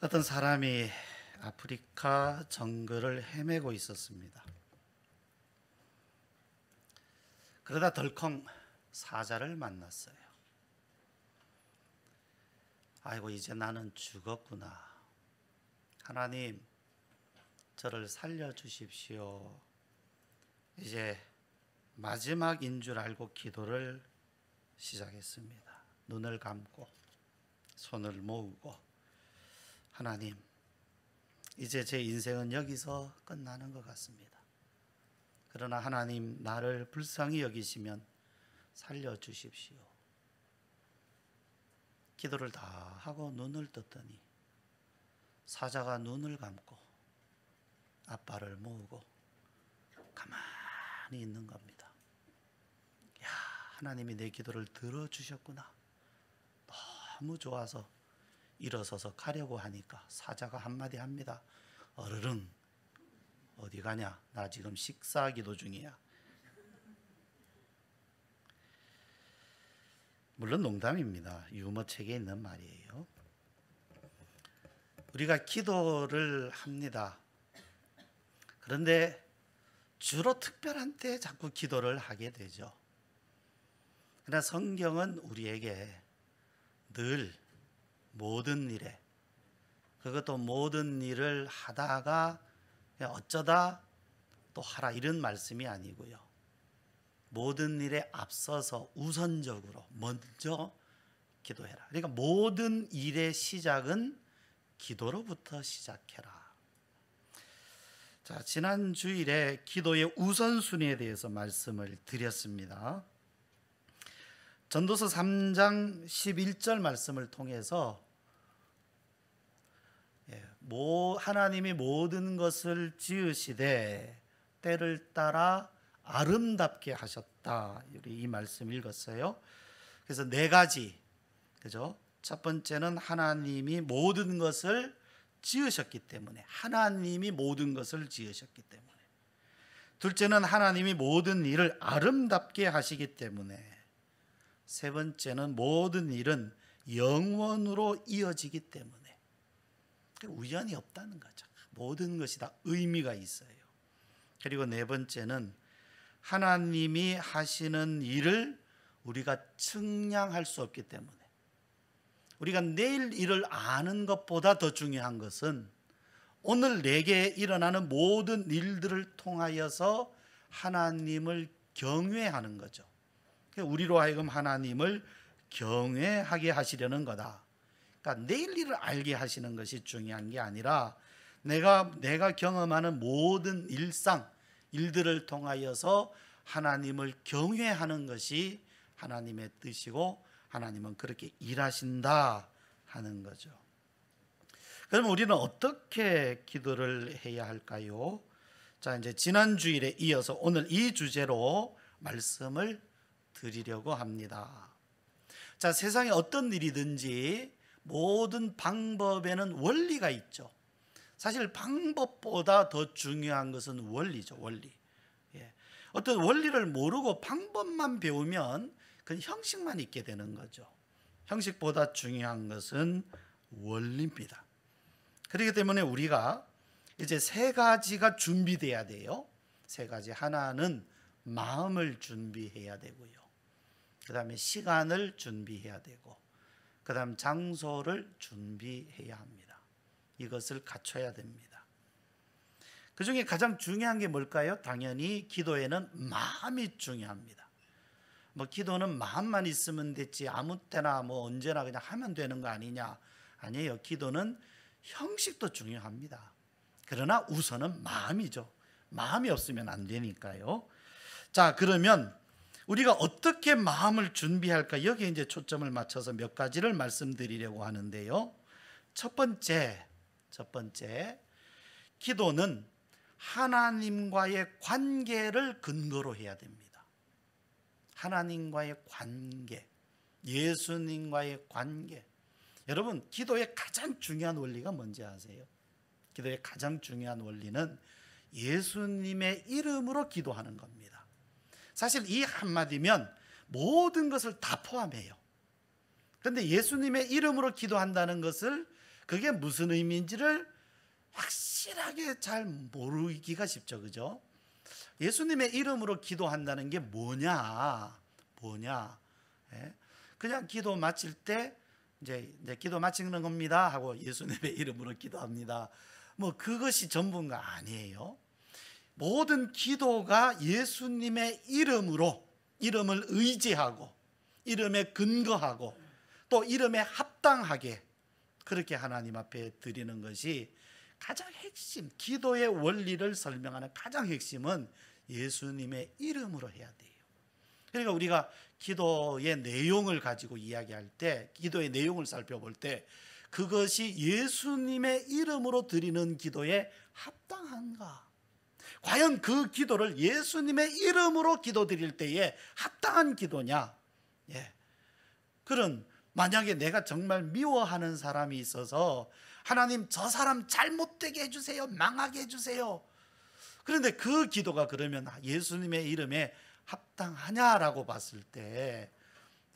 어떤 사람이 아프리카 정글을 헤매고 있었습니다. 그러다 덜컹 사자를 만났어요. 아이고, 이제 나는 죽었구나. 하나님, 저를 살려주십시오. 이제 마지막인 줄 알고 기도를 시작했습니다. 눈을 감고 손을 모으고, 하나님, 이제 제 인생은 여기서 끝나는 것 같습니다. 그러나 하나님, 나를 불쌍히 여기시면 살려주십시오. 기도를 다 하고 눈을 떴더니 사자가 눈을 감고 앞발을 모으고 가만히 있는 겁니다. 야, 하나님이 내 기도를 들어주셨구나. 너무 좋아서 일어서서 가려고 하니까 사자가 한마디 합니다. 어르릉, 어디 가냐? 나 지금 식사 기도 중이야. 물론 농담입니다. 유머책에 있는 말이에요. 우리가 기도를 합니다. 그런데 주로 특별한 때 자꾸 기도를 하게 되죠. 그러나 성경은 우리에게 늘 모든 일에, 그것도 모든 일을 하다가 어쩌다 또 하라, 이런 말씀이 아니고요. 모든 일에 앞서서 우선적으로 먼저 기도해라. 그러니까 모든 일의 시작은 기도로부터 시작해라. 자, 지난 주일에 기도의 우선순위에 대해서 말씀을 드렸습니다. 전도서 3장 11절 말씀을 통해서 하나님이 모든 것을 지으시되 때를 따라 아름답게 하셨다. 이 말씀 읽었어요. 그래서 네 가지, 그죠? 첫 번째는 하나님이 모든 것을 지으셨기 때문에, 하나님이 모든 것을 지으셨기 때문에. 둘째는 하나님이 모든 일을 아름답게 하시기 때문에. 세 번째는 모든 일은 영원으로 이어지기 때문에. 우연이 없다는 거죠. 모든 것이 다 의미가 있어요. 그리고 네 번째는 하나님이 하시는 일을 우리가 측량할 수 없기 때문에. 우리가 내일 일을 아는 것보다 더 중요한 것은 오늘 내게 일어나는 모든 일들을 통하여서 하나님을 경외하는 거죠. 우리로 하여금 하나님을 경외하게 하시려는 거다. 그러니까 내일 일을 알게 하시는 것이 중요한 게 아니라 내가 경험하는 모든 일들을 통하여서 하나님을 경외하는 것이 하나님의 뜻이고, 하나님은 그렇게 일하신다 하는 거죠. 그럼 우리는 어떻게 기도를 해야 할까요? 자, 이제 지난 주일에 이어서 오늘 이 주제로 말씀을 드리려고 합니다. 자, 세상에 어떤 일이든지 모든 방법에는 원리가 있죠. 사실 방법보다 더 중요한 것은 원리죠. 원리. 어떤 원리를 모르고 방법만 배우면 그건 형식만 있게 되는 거죠. 형식보다 중요한 것은 원리입니다. 그렇기 때문에 우리가 이제 세 가지가 준비돼야 돼요. 세 가지. 하나는 마음을 준비해야 되고요. 그 다음에 시간을 준비해야 되고, 그 다음 장소를 준비해야 합니다. 이것을 갖춰야 됩니다. 그 중에 가장 중요한 게 뭘까요? 당연히 기도에는 마음이 중요합니다. 기도는 마음만 있으면 됐지 아무 때나 언제나 그냥 하면 되는 거 아니냐? 아니에요. 기도는 형식도 중요합니다. 그러나 우선은 마음이죠. 마음이 없으면 안 되니까요. 자, 그러면 우리가 어떻게 마음을 준비할까? 여기에 이제 초점을 맞춰서 몇 가지를 말씀드리려고 하는데요. 첫 번째, 기도는 하나님과의 관계를 근거로 해야 됩니다. 하나님과의 관계, 예수님과의 관계. 여러분, 기도의 가장 중요한 원리가 뭔지 아세요? 기도의 가장 중요한 원리는 예수님의 이름으로 기도하는 겁니다. 사실 이 한마디면 모든 것을 다 포함해요. 그런데 예수님의 이름으로 기도한다는 것을 그게 무슨 의미인지를 확실하게 잘 모르기가 쉽죠. 그죠? 예수님의 이름으로 기도한다는 게 뭐냐? 예? 그냥 기도 마칠 때 이제 기도 마치는 겁니다 하고 예수님의 이름으로 기도합니다. 뭐 그것이 전부가 아니에요. 모든 기도가 예수님의 이름으로, 이름을 의지하고 이름에 근거하고 또 이름에 합당하게 그렇게 하나님 앞에 드리는 것이 가장 핵심, 기도의 원리를 설명하는 가장 핵심은 예수님의 이름으로 해야 돼요. 그러니까 우리가 기도의 내용을 가지고 이야기할 때, 기도의 내용을 살펴볼 때 그것이 예수님의 이름으로 드리는 기도에 합당한가? 과연 그 기도를 예수님의 이름으로 기도드릴 때에 합당한 기도냐? 예. 그런, 만약에 내가 정말 미워하는 사람이 있어서 하나님 저 사람 잘못되게 해주세요, 망하게 해주세요. 그런데 그 기도가 그러면 예수님의 이름에 합당하냐라고 봤을 때,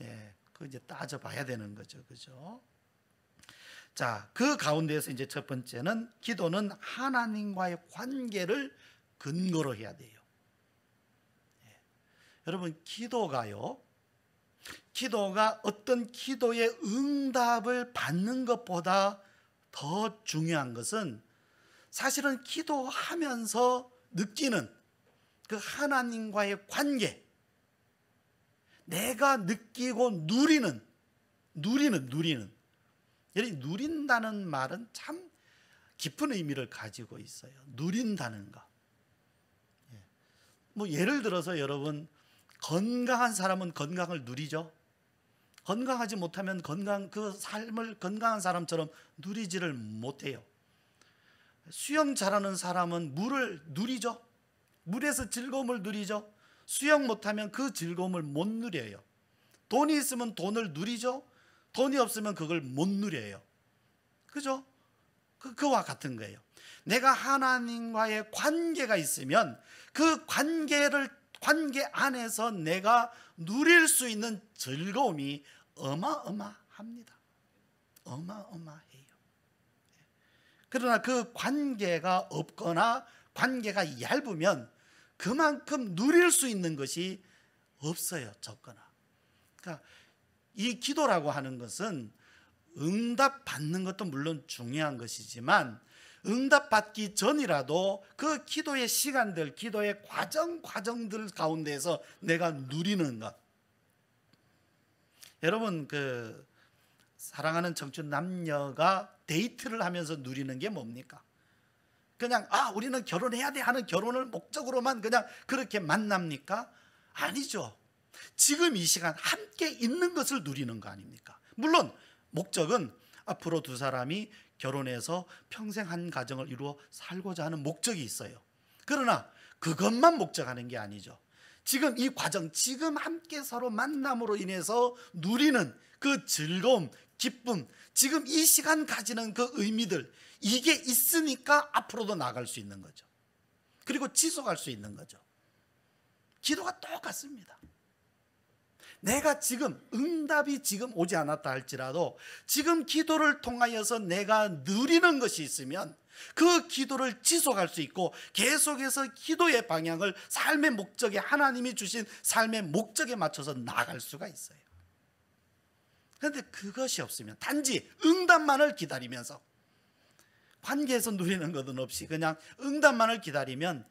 예, 그 이제 따져봐야 되는 거죠, 그죠? 자, 그 가운데에서 이제 첫 번째는 기도는 하나님과의 관계를 근거로 해야 돼요. 예. 여러분, 기도가 어떤 기도의 응답을 받는 것보다 더 중요한 것은 사실은 기도하면서 느끼는 그 하나님과의 관계, 내가 느끼고 누리는. 누린다는 말은 참 깊은 의미를 가지고 있어요. 누린다는 거. 뭐 예를 들어서 여러분, 건강한 사람은 건강을 누리죠. 건강하지 못하면 그 삶을 건강한 사람처럼 누리지를 못해요. 수영 잘하는 사람은 물을 누리죠. 물에서 즐거움을 누리죠. 수영 못하면 그 즐거움을 못 누려요. 돈이 있으면 돈을 누리죠. 돈이 없으면 그걸 못 누려요. 그죠? 그와 같은 거예요. 내가 하나님과의 관계가 있으면 그 관계 안에서 내가 누릴 수 있는 즐거움이 어마어마합니다. 어마어마해요. 그러나 그 관계가 없거나 관계가 얇으면 그만큼 누릴 수 있는 것이 없어요. 적거나. 그러니까 이 기도라고 하는 것은 응답 받는 것도 물론 중요한 것이지만 응답 받기 전이라도 그 기도의 시간들, 기도의 과정들 가운데에서 내가 누리는 것. 여러분, 그 사랑하는 청춘 남녀가 데이트를 하면서 누리는 게 뭡니까? 그냥 우리는 결혼해야 돼 하는 결혼을 목적으로만 그냥 그렇게 만납니까? 아니죠. 지금 이 시간 함께 있는 것을 누리는 거 아닙니까? 물론 목적은 앞으로 두 사람이 결혼해서 평생 한 가정을 이루어 살고자 하는 목적이 있어요. 그러나 그것만 목적하는 게 아니죠. 지금 이 과정, 지금 함께 서로 만남으로 인해서 누리는 그 즐거움, 기쁨, 지금 이 시간 가지는 그 의미들, 이게 있으니까 앞으로도 나아갈 수 있는 거죠. 그리고 지속할 수 있는 거죠. 기도가 똑같습니다. 내가 지금 응답이 지금 오지 않았다 할지라도 지금 기도를 통하여서 내가 누리는 것이 있으면 그 기도를 지속할 수 있고 계속해서 기도의 방향을 삶의 목적에, 하나님이 주신 삶의 목적에 맞춰서 나아갈 수가 있어요. 그런데 그것이 없으면 단지 응답만을 기다리면서 관계에서 누리는 것은 없이 그냥 응답만을 기다리면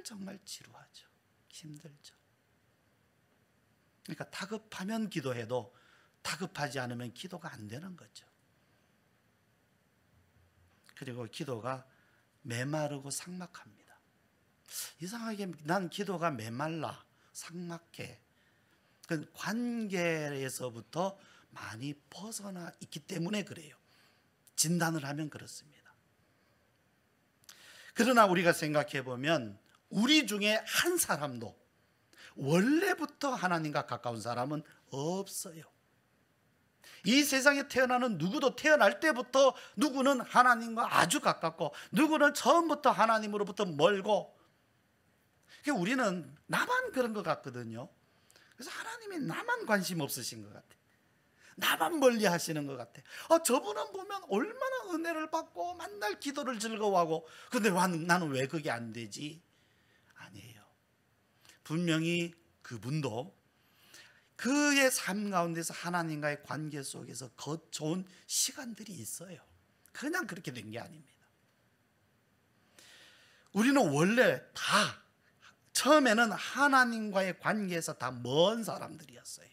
정말 지루하죠. 힘들죠. 그러니까 다급하면 기도해도 다급하지 않으면 기도가 안 되는 거죠. 그리고 기도가 메마르고 삭막합니다. 이상하게 난 기도가 메말라, 삭막해. 그 관계에서부터 많이 벗어나 있기 때문에 그래요. 진단을 하면 그렇습니다. 그러나 우리가 생각해 보면 우리 중에 한 사람도 원래부터 하나님과 가까운 사람은 없어요. 이 세상에 태어나는 누구도 태어날 때부터 누구는 하나님과 아주 가깝고 누구는 처음부터 하나님으로부터 멀고, 우리는 나만 그런 것 같거든요. 그래서 하나님이 나만 관심 없으신 것 같아요. 나만 멀리 하시는 것 같아. 저분은 보면 얼마나 은혜를 받고 만날 기도를 즐거워하고, 근데 나는 왜 그게 안 되지? 아니에요. 분명히 그분도 그의 삶 가운데서 하나님과의 관계 속에서 거쳐온 시간들이 있어요. 그냥 그렇게 된 게 아닙니다. 우리는 원래 다 처음에는 하나님과의 관계에서 다 먼 사람들이었어요.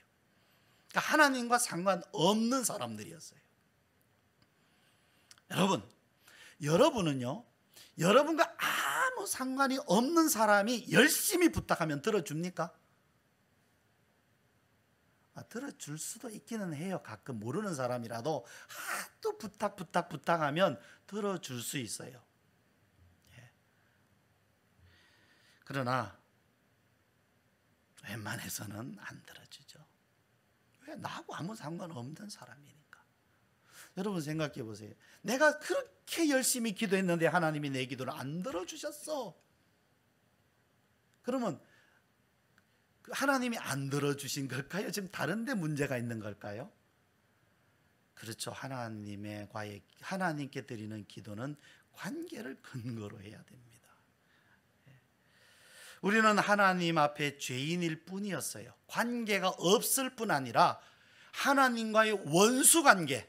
그러니까 하나님과 상관없는 사람들이었어요. 여러분은요, 여러분과 아무 상관이 없는 사람이 열심히 부탁하면 들어줍니까? 들어줄 수도 있기는 해요. 가끔 모르는 사람이라도 하도 부탁하면 들어줄 수 있어요. 그러나 웬만해서는 안 들어주죠. 왜? 나하고 아무 상관없는 사람이니까. 여러분 생각해 보세요. 내가 그렇게 열심히 기도했는데 하나님이 내 기도를 안 들어주셨어. 그러면 하나님이 안 들어주신 걸까요? 지금 다른 데 문제가 있는 걸까요? 그렇죠. 하나님께 드리는 기도는 관계를 근거로 해야 됩니다. 우리는 하나님 앞에 죄인일 뿐이었어요. 관계가 없을 뿐 아니라 하나님과의 원수관계.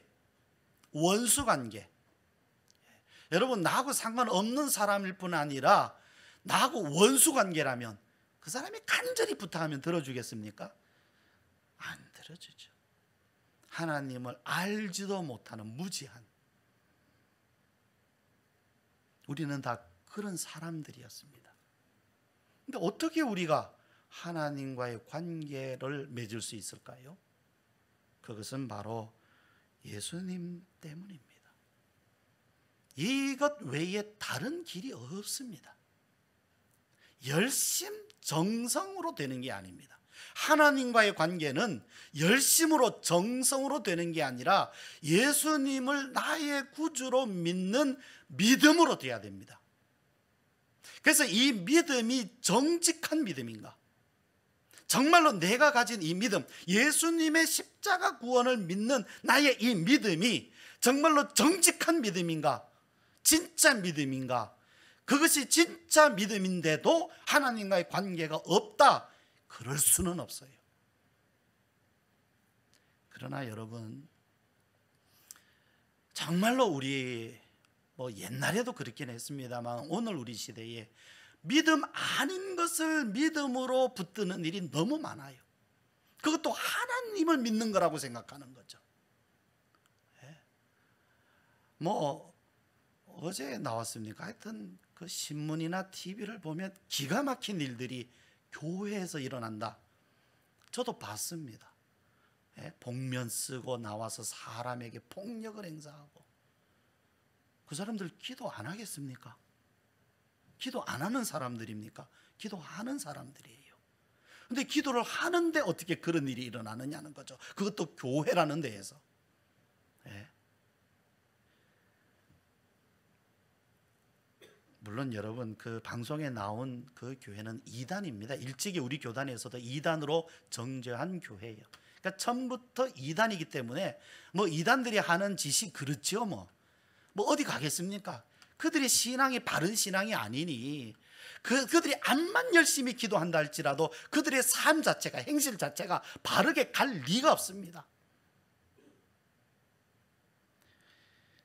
여러분, 나하고 상관없는 사람일 뿐 아니라 나하고 원수관계라면 그 사람이 간절히 부탁하면 들어주겠습니까? 안 들어주죠. 하나님을 알지도 못하는 무지한, 우리는 다 그런 사람들이었습니다. 근데 어떻게 우리가 하나님과의 관계를 맺을 수 있을까요? 그것은 바로 예수님 때문입니다. 이것 외에 다른 길이 없습니다. 정성으로 되는 게 아닙니다. 하나님과의 관계는 열심으로 정성으로 되는 게 아니라 예수님을 나의 구주로 믿는 믿음으로 돼야 됩니다. 그래서 이 믿음이 정직한 믿음인가? 정말로 내가 가진 이 믿음, 예수님의 십자가 구원을 믿는 나의 이 믿음이 정말로 정직한 믿음인가? 진짜 믿음인가? 그것이 진짜 믿음인데도 하나님과의 관계가 없다, 그럴 수는 없어요. 그러나 여러분, 정말로 우리 옛날에도 그렇긴 했습니다만 오늘 우리 시대에 믿음 아닌 것을 믿음으로 붙드는 일이 너무 많아요. 그것도 하나님을 믿는 거라고 생각하는 거죠. 어제 나왔습니까? 하여튼 그 신문이나 TV를 보면 기가 막힌 일들이 교회에서 일어난다. 저도 봤습니다. 복면 쓰고 나와서 사람에게 폭력을 행사하고. 그 사람들 기도 안 하겠습니까? 기도 안 하는 사람들입니까? 기도하는 사람들이에요. 근데 기도를 하는데 어떻게 그런 일이 일어나느냐는 거죠. 그것도 교회라는 데에서. 물론 여러분, 그 방송에 나온 그 교회는 이단입니다. 일찍이 우리 교단에서도 이단으로 정죄한 교회예요. 그러니까 처음부터 이단이기 때문에 이단들이 하는 짓이 그렇죠. 뭐 어디 가겠습니까? 그들의 신앙이 바른 신앙이 아니니 그들이 암만 열심히 기도한다 할지라도 그들의 삶 자체가, 행실 자체가 바르게 갈 리가 없습니다.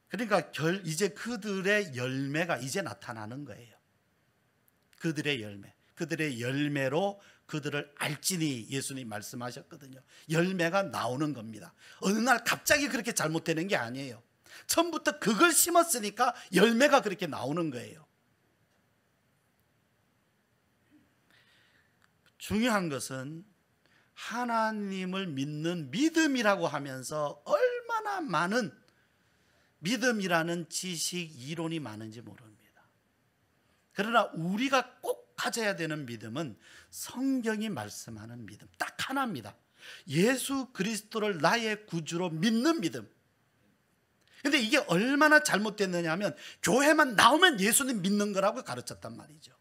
그러니까 이제 그들의 열매가 이제 나타나는 거예요. 그들의 열매로 그들을 알지니 예수님 말씀하셨거든요. 열매가 나오는 겁니다. 어느 날 갑자기 그렇게 잘못되는 게 아니에요. 처음부터 그걸 심었으니까 열매가 그렇게 나오는 거예요. 중요한 것은 하나님을 믿는 믿음이라고 하면서 얼마나 많은 믿음이라는 지식, 이론이 많은지 모릅니다. 그러나 우리가 꼭 가져야 되는 믿음은 성경이 말씀하는 믿음, 딱 하나입니다. 예수 그리스도를 나의 구주로 믿는 믿음. 근데 이게 얼마나 잘못됐느냐 하면 교회만 나오면 예수님 믿는 거라고 가르쳤단 말이죠.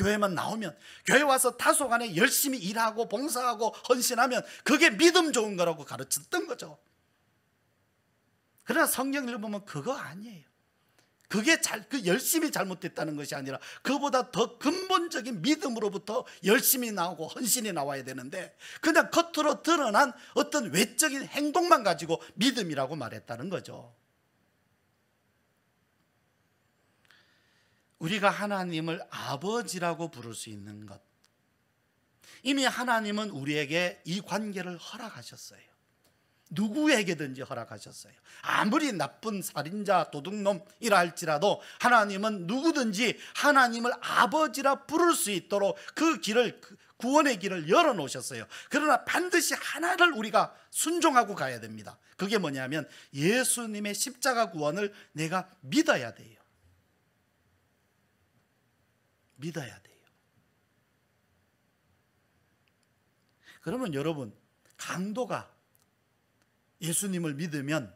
교회만 나오면, 교회 와서 다소간에 열심히 일하고 봉사하고 헌신하면 그게 믿음 좋은 거라고 가르쳤던 거죠. 그러나 성경을 보면 그거 아니에요. 그게 그 열심히 잘못됐다는 것이 아니라 그보다 더 근본적인 믿음으로부터 열심히 나오고 헌신이 나와야 되는데, 그냥 겉으로 드러난 어떤 외적인 행동만 가지고 믿음이라고 말했다는 거죠. 우리가 하나님을 아버지라고 부를 수 있는 것, 이미 하나님은 우리에게 이 관계를 허락하셨어요. 누구에게든지 허락하셨어요. 아무리 나쁜 살인자, 도둑놈이라 할지라도 하나님은 누구든지 하나님을 아버지라 부를 수 있도록 그 길을, 구원의 길을 열어놓으셨어요. 그러나 반드시 하나를 우리가 순종하고 가야 됩니다. 그게 뭐냐면 예수님의 십자가 구원을 내가 믿어야 돼요. 믿어야 돼요. 그러면 여러분, 강도가 예수님을 믿으면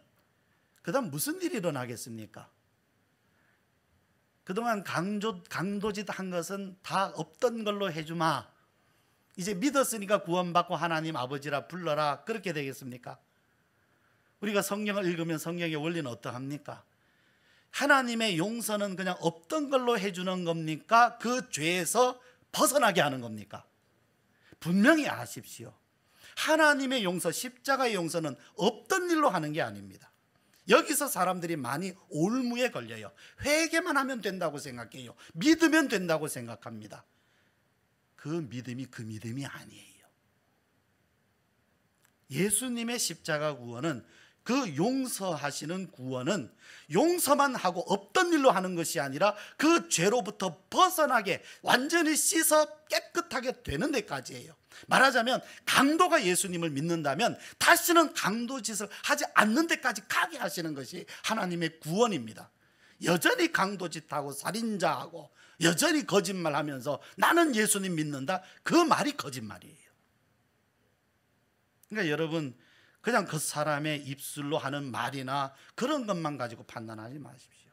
그 다음 무슨 일이 일어나겠습니까? 그동안 강도짓 한 것은 다 없던 걸로 해주마. 이제 믿었으니까 구원받고 하나님 아버지라 불러라. 그렇게 되겠습니까? 우리가 성경을 읽으면 성경의 원리는 어떠합니까? 하나님의 용서는 그냥 없던 걸로 해주는 겁니까? 그 죄에서 벗어나게 하는 겁니까? 분명히 아십시오. 하나님의 용서, 십자가의 용서는 없던 일로 하는 게 아닙니다. 여기서 사람들이 많이 올무에 걸려요. 회개만 하면 된다고 생각해요. 믿으면 된다고 생각합니다. 그 믿음이 아니에요. 예수님의 십자가 구원은, 그 용서하시는 구원은 용서만 하고 없던 일로 하는 것이 아니라 그 죄로부터 벗어나게 완전히 씻어 깨끗하게 되는 데까지예요. 말하자면 강도가 예수님을 믿는다면 다시는 강도짓을 하지 않는 데까지 가게 하시는 것이 하나님의 구원입니다. 여전히 강도짓하고 살인자하고 여전히 거짓말하면서 나는 예수님 믿는다, 그 말이 거짓말이에요. 그러니까 여러분, 그냥 그 사람의 입술로 하는 말이나 그런 것만 가지고 판단하지 마십시오.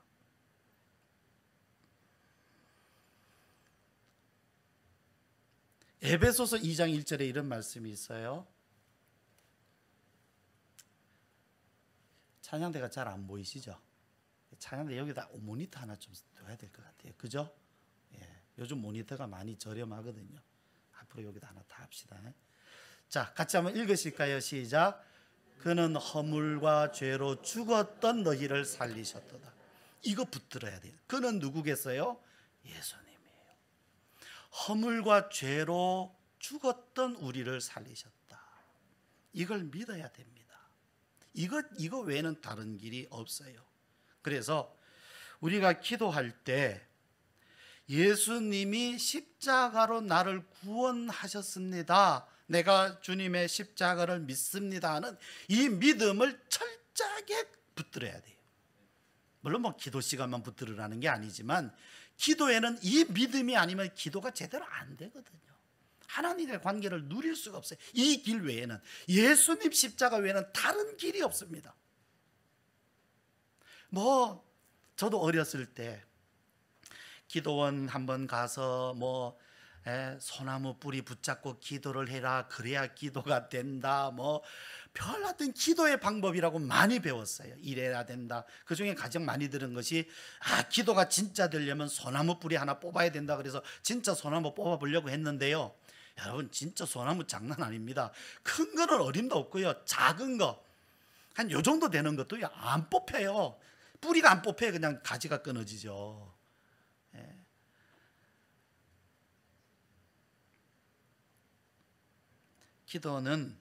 에베소서 2장 1절에 이런 말씀이 있어요. 찬양대가 잘 안 보이시죠? 찬양대 여기다 모니터 하나 좀 둬야 될 것 같아요. 그죠? 예, 요즘 모니터가 많이 저렴하거든요. 앞으로 여기다 하나 다 합시다. 자, 같이 한번 읽으실까요? 시작. 그는 허물과 죄로 죽었던 너희를 살리셨도다. 이거 붙들어야 돼요. 그는 누구겠어요? 예수님이에요. 허물과 죄로 죽었던 우리를 살리셨다. 이걸 믿어야 됩니다. 이거 외에는 다른 길이 없어요. 그래서 우리가 기도할 때 예수님이 십자가로 나를 구원하셨습니다, 내가 주님의 십자가를 믿습니다 하는 이 믿음을 철저하게 붙들어야 돼요. 물론 기도 시간만 붙들으라는 게 아니지만 기도에는 이 믿음이 아니면 기도가 제대로 안 되거든요. 하나님의 관계를 누릴 수가 없어요. 이 길 외에는, 예수님 십자가 외에는 다른 길이 없습니다. 저도 어렸을 때 기도원 한번 가서 소나무 뿌리 붙잡고 기도를 해라, 그래야 기도가 된다, 별하여튼 기도의 방법이라고 많이 배웠어요. 이래야 된다. 그 중에 가장 많이 들은 것이 기도가 진짜 되려면 소나무 뿌리 하나 뽑아야 된다. 그래서 진짜 소나무 뽑아보려고 했는데요, 여러분 진짜 소나무 장난 아닙니다. 큰 거는 어림도 없고요, 작은 거 한 요 정도 되는 것도 안 뽑혀요. 뿌리가 안 뽑혀요. 그냥 가지가 끊어지죠. 예. 기도는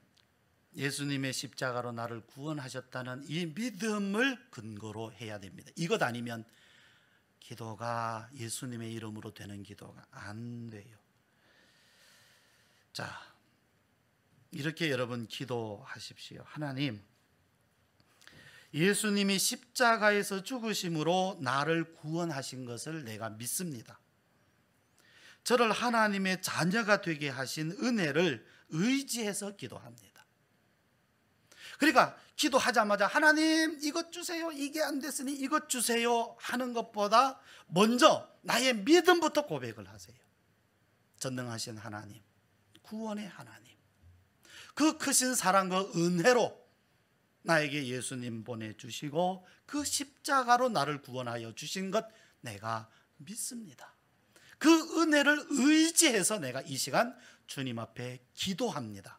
예수님의 십자가로 나를 구원하셨다는 이 믿음을 근거로 해야 됩니다. 이것 아니면 기도가 예수님의 이름으로 되는 기도가 안 돼요. 자, 이렇게 여러분 기도하십시오. 하나님, 예수님이 십자가에서 죽으심으로 나를 구원하신 것을 내가 믿습니다. 저를 하나님의 자녀가 되게 하신 은혜를 의지해서 기도합니다. 그러니까 기도하자마자 하나님 이것 주세요, 이게 안 됐으니 이것 주세요 하는 것보다 먼저 나의 믿음부터 고백을 하세요. 전능하신 하나님, 구원의 하나님, 그 크신 사랑과 은혜로 나에게 예수님 보내주시고 그 십자가로 나를 구원하여 주신 것 내가 믿습니다. 그 은혜를 의지해서 내가 이 시간 주님 앞에 기도합니다.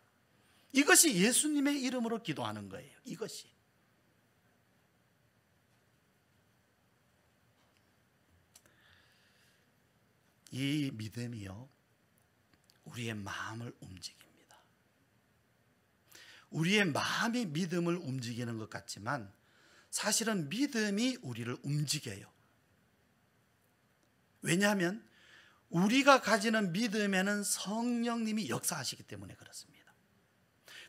이것이 예수님의 이름으로 기도하는 거예요. 이것이. 이 믿음이요, 우리의 마음을 움직입니다. 우리의 마음이 믿음을 움직이는 것 같지만 사실은 믿음이 우리를 움직여요. 왜냐하면 우리가 가지는 믿음에는 성령님이 역사하시기 때문에 그렇습니다.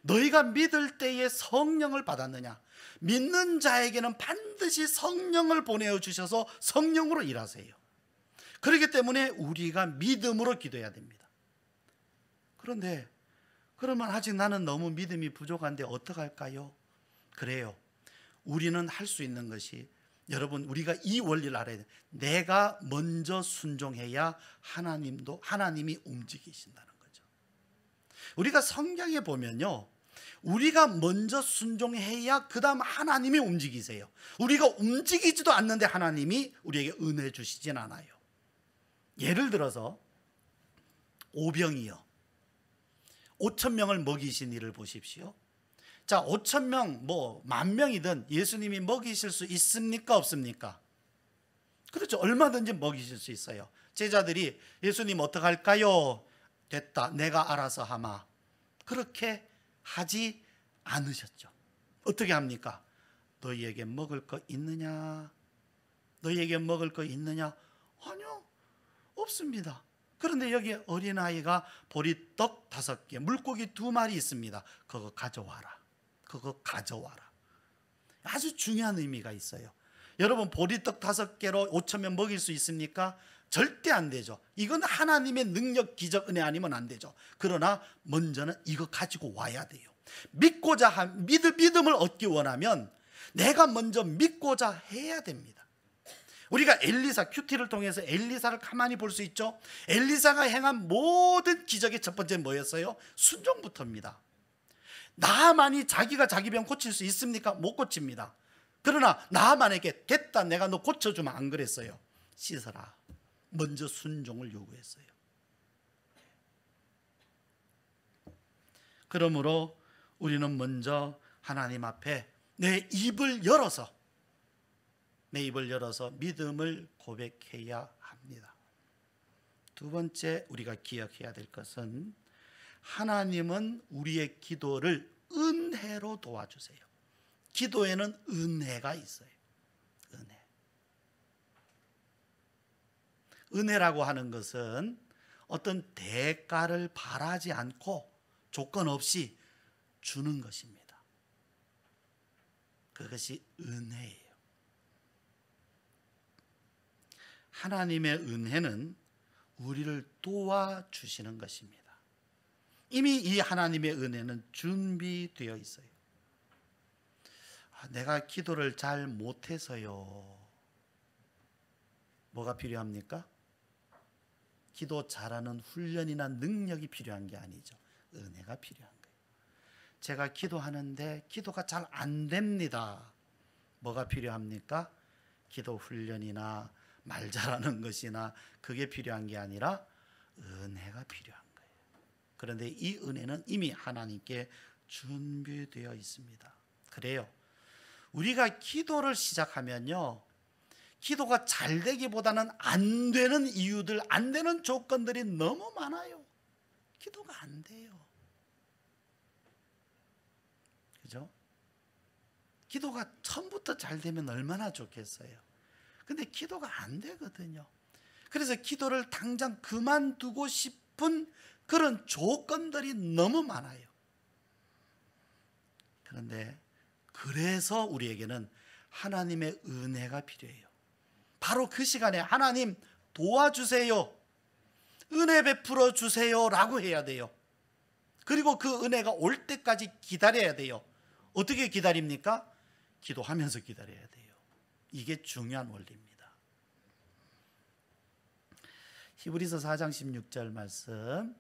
너희가 믿을 때에 성령을 받았느냐? 믿는 자에게는 반드시 성령을 보내어 주셔서 성령으로 일하세요. 그렇기 때문에 우리가 믿음으로 기도해야 됩니다. 그런데 그러면 아직 나는 너무 믿음이 부족한데 어떡할까요? 그래요. 우리는 할 수 있는 것이, 여러분, 우리가 이 원리를 알아야 돼요. 내가 먼저 순종해야 하나님이 움직이신다는 거죠. 우리가 성경에 보면요, 우리가 먼저 순종해야 그 다음 하나님이 움직이세요. 우리가 움직이지도 않는데 하나님이 우리에게 은혜 주시진 않아요. 예를 들어서 오병이요, 5,000명을 먹이신 일을 보십시오. 자, 5,000명, 10,000명이든 예수님이 먹이실 수 있습니까? 없습니까? 그렇죠. 얼마든지 먹이실 수 있어요. 제자들이 예수님 어떡할까요? 됐다, 내가 알아서 하마. 그렇게 하지 않으셨죠. 어떻게 합니까? 너희에게 먹을 거 있느냐? 너희에게 먹을 거 있느냐? 아니요, 없습니다. 그런데 여기 어린아이가 보리떡 5개, 물고기 2마리 있습니다. 그거 가져와라. 그거 가져와라. 아주 중요한 의미가 있어요. 여러분, 보리떡 5개로 5,000명 먹일 수 있습니까? 절대 안 되죠. 이건 하나님의 능력, 기적, 은혜 아니면 안 되죠. 그러나 먼저는 이거 가지고 와야 돼요. 믿음을 얻기 원하면 내가 먼저 믿고자 해야 됩니다. 우리가 엘리사, 큐티를 통해서 엘리사를 가만히 볼 수 있죠. 엘리사가 행한 모든 기적의 첫 번째 뭐였어요? 순종부터입니다. 나만이 자기가 자기 병 고칠 수 있습니까? 못 고칩니다. 그러나 나만에게 됐다, 내가 너 고쳐주면 안 그랬어요. 씻어라. 먼저 순종을 요구했어요. 그러므로 우리는 먼저 하나님 앞에 내 입을 열어서 믿음을 고백해야 합니다. 두 번째 우리가 기억해야 될 것은, 하나님은 우리의 기도를 은혜로 도와주세요. 기도에는 은혜가 있어요. 은혜라고 하는 것은 어떤 대가를 바라지 않고 조건 없이 주는 것입니다. 그것이 은혜예요. 하나님의 은혜는 우리를 도와주시는 것입니다. 이미 이 하나님의 은혜는 준비되어 있어요. 내가 기도를 잘 못해서요. 뭐가 필요합니까? 기도 잘하는 훈련이나 능력이 필요한 게 아니죠. 은혜가 필요한 거예요. 제가 기도하는데 기도가 잘 안 됩니다. 뭐가 필요합니까? 기도 훈련이나 말 잘하는 것이나 그게 필요한 게 아니라 은혜가 필요한 거예요. 그런데 이 은혜는 이미 하나님께 준비되어 있습니다. 그래요. 우리가 기도를 시작하면요, 기도가 잘 되기보다는 안 되는 이유들, 안 되는 조건들이 너무 많아요. 기도가 안 돼요. 그죠? 기도가 처음부터 잘 되면 얼마나 좋겠어요. 근데 기도가 안 되거든요. 그래서 기도를 당장 그만두고 싶은 그런 조건들이 너무 많아요. 그런데 그래서 우리에게는 하나님의 은혜가 필요해요. 바로 그 시간에 하나님 도와주세요, 은혜 베풀어 주세요 라고 해야 돼요. 그리고 그 은혜가 올 때까지 기다려야 돼요. 어떻게 기다립니까? 기도하면서 기다려야 돼요. 이게 중요한 원리입니다. 히브리서 4장 16절 말씀.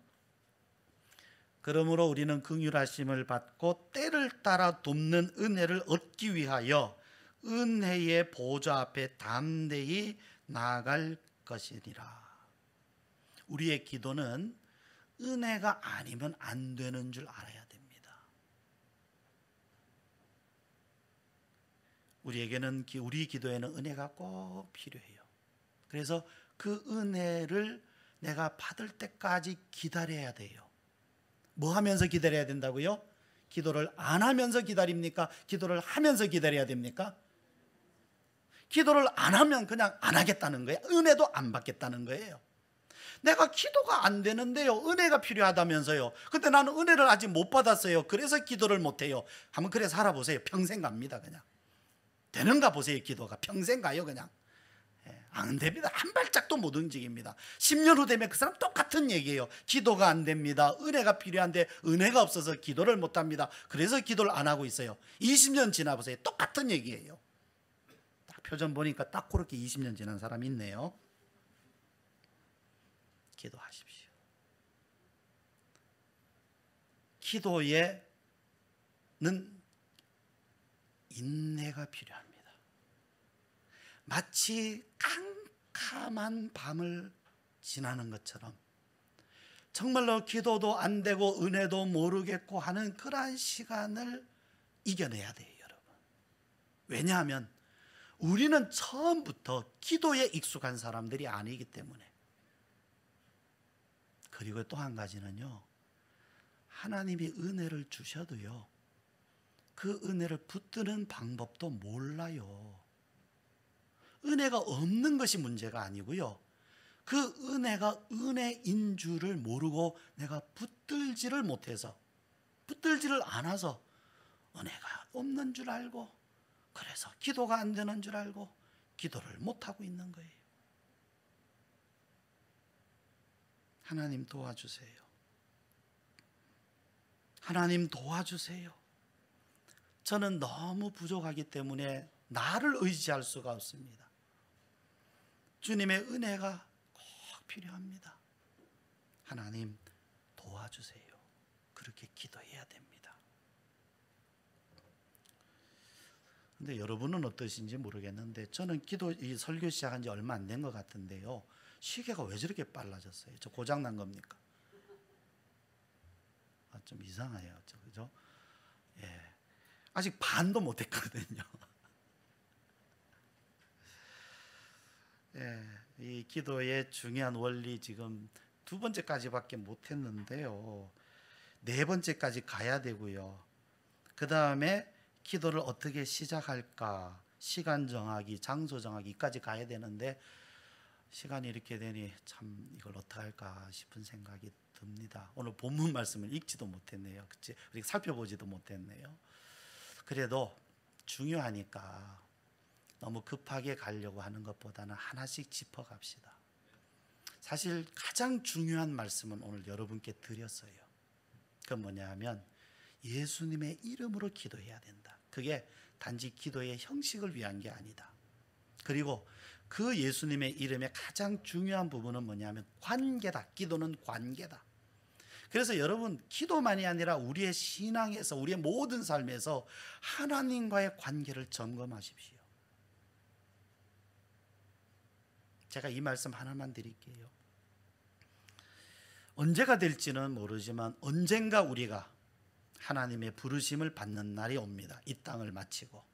그러므로 우리는 긍휼하심을 받고 때를 따라 돕는 은혜를 얻기 위하여 은혜의 보좌 앞에 담대히 나아갈 것이니라. 우리의 기도는 은혜가 아니면 안 되는 줄 알아야 됩니다. 우리에게는 우리 기도에는 은혜가 꼭 필요해요. 그래서 그 은혜를 내가 받을 때까지 기다려야 돼요. 뭐 하면서 기다려야 된다고요? 기도를 안 하면서 기다립니까? 기도를 하면서 기다려야 됩니까? 기도를 안 하면 그냥 안 하겠다는 거예요. 은혜도 안 받겠다는 거예요. 내가 기도가 안 되는데요, 은혜가 필요하다면서요. 근데 나는 은혜를 아직 못 받았어요. 그래서 기도를 못 해요. 한번 그래 살아보세요. 평생 갑니다. 그냥 되는가 보세요. 기도가 평생 가요. 그냥 안 됩니다. 한 발짝도 못 움직입니다. 10년 후 되면 그 사람 똑같은 얘기예요. 기도가 안 됩니다. 은혜가 필요한데 은혜가 없어서 기도를 못 합니다. 그래서 기도를 안 하고 있어요. 20년 지나보세요. 똑같은 얘기예요. 딱 표정 보니까 딱 그렇게 20년 지난 사람이 있네요. 기도하십시오. 기도에는 인내가 필요합니다. 마치 캄캄한 밤을 지나는 것처럼 정말로 기도도 안 되고 은혜도 모르겠고 하는 그러한 시간을 이겨내야 돼요, 여러분. 왜냐하면 우리는 처음부터 기도에 익숙한 사람들이 아니기 때문에. 그리고 또 한 가지는요, 하나님이 은혜를 주셔도요, 그 은혜를 붙드는 방법도 몰라요. 은혜가 없는 것이 문제가 아니고요, 그 은혜가 은혜인 줄을 모르고 내가 붙들지를 못해서, 붙들지를 않아서 은혜가 없는 줄 알고, 그래서 기도가 안 되는 줄 알고 기도를 못하고 있는 거예요. 하나님 도와주세요. 하나님 도와주세요. 저는 너무 부족하기 때문에 나를 의지할 수가 없습니다. 주님의 은혜가 꼭 필요합니다. 하나님 도와주세요. 그렇게 기도해야 됩니다. 근데 여러분은 어떠신지 모르겠는데 저는 이 설교 시작한 지 얼마 안 된 것 같은데요, 시계가 왜 저렇게 빨라졌어요? 저 고장 난 겁니까? 좀 이상해요, 그죠? 예, 아직 반도 못 했거든요. 예, 이 기도의 중요한 원리 지금 2번째까지밖에 못 했는데요, 4번째까지 가야 되고요. 그 다음에 기도를 어떻게 시작할까, 시간 정하기, 장소 정하기까지 가야 되는데 시간이 이렇게 되니 참 이걸 어떻게 할까 싶은 생각이 듭니다. 오늘 본문 말씀을 읽지도 못했네요. 그치? 우리 살펴보지도 못했네요. 그래도 중요하니까 너무 급하게 가려고 하는 것보다는 하나씩 짚어갑시다. 사실 가장 중요한 말씀은 오늘 여러분께 드렸어요. 그건 뭐냐 하면 예수님의 이름으로 기도해야 된다. 그게 단지 기도의 형식을 위한 게 아니다. 그리고 그 예수님의 이름의 가장 중요한 부분은 뭐냐면 관계다. 기도는 관계다. 그래서 여러분, 기도만이 아니라 우리의 신앙에서, 우리의 모든 삶에서 하나님과의 관계를 점검하십시오. 제가 이 말씀 하나만 드릴게요. 언제가 될지는 모르지만 언젠가 우리가 하나님의 부르심을 받는 날이 옵니다. 이 땅을 마치고,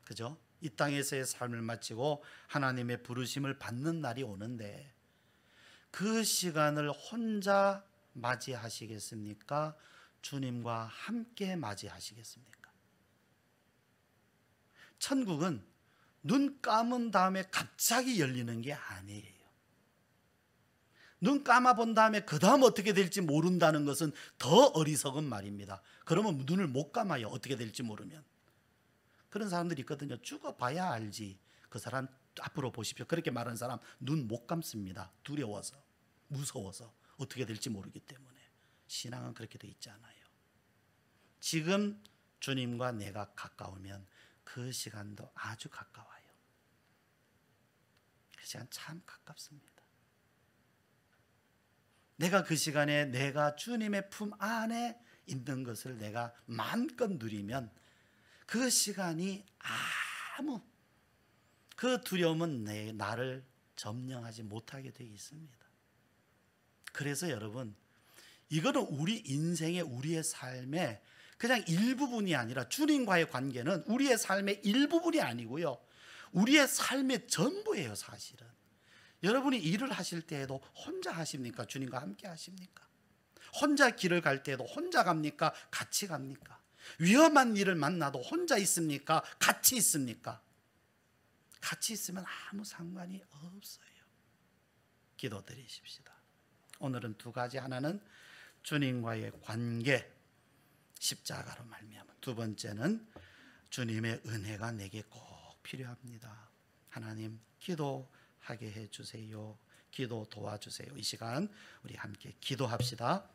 그죠? 이 땅에서의 삶을 마치고 하나님의 부르심을 받는 날이 오는데, 그 시간을 혼자 맞이하시겠습니까? 주님과 함께 맞이하시겠습니까? 천국은 눈 감은 다음에 갑자기 열리는 게 아니에요. 눈 감아본 다음에 그 다음 어떻게 될지 모른다는 것은 더 어리석은 말입니다. 그러면 눈을 못 감아요. 어떻게 될지 모르면. 그런 사람들이 있거든요. 죽어봐야 알지. 그 사람 앞으로 보십시오. 그렇게 말하는 사람 눈 못 감습니다. 두려워서, 무서워서, 어떻게 될지 모르기 때문에. 신앙은 그렇게 돼 있지 않아요. 지금 주님과 내가 가까우면 그 시간도 아주 가까워요. 그 시간 참 가깝습니다. 내가 그 시간에 내가 주님의 품 안에 있는 것을 내가 마음껏 누리면 그 시간이 아무 그 두려움은 나를 점령하지 못하게 되어 있습니다. 그래서 여러분, 이거는 우리 인생의 우리의 삶의 그냥 일부분이 아니라 주님과의 관계는 우리의 삶의 일부분이 아니고요, 우리의 삶의 전부예요. 사실은 여러분이 일을 하실 때에도 혼자 하십니까? 주님과 함께 하십니까? 혼자 길을 갈 때에도 혼자 갑니까? 같이 갑니까? 위험한 일을 만나도 혼자 있습니까? 같이 있습니까? 같이 있으면 아무 상관이 없어요. 기도드리십시다. 오늘은 두 가지, 하나는 주님과의 관계, 십자가로 말미암아, 두 번째는 주님의 은혜가 내게 꼭 필요합니다. 하나님, 기도하게 해주세요. 기도 도와주세요. 이 시간 우리 함께 기도합시다.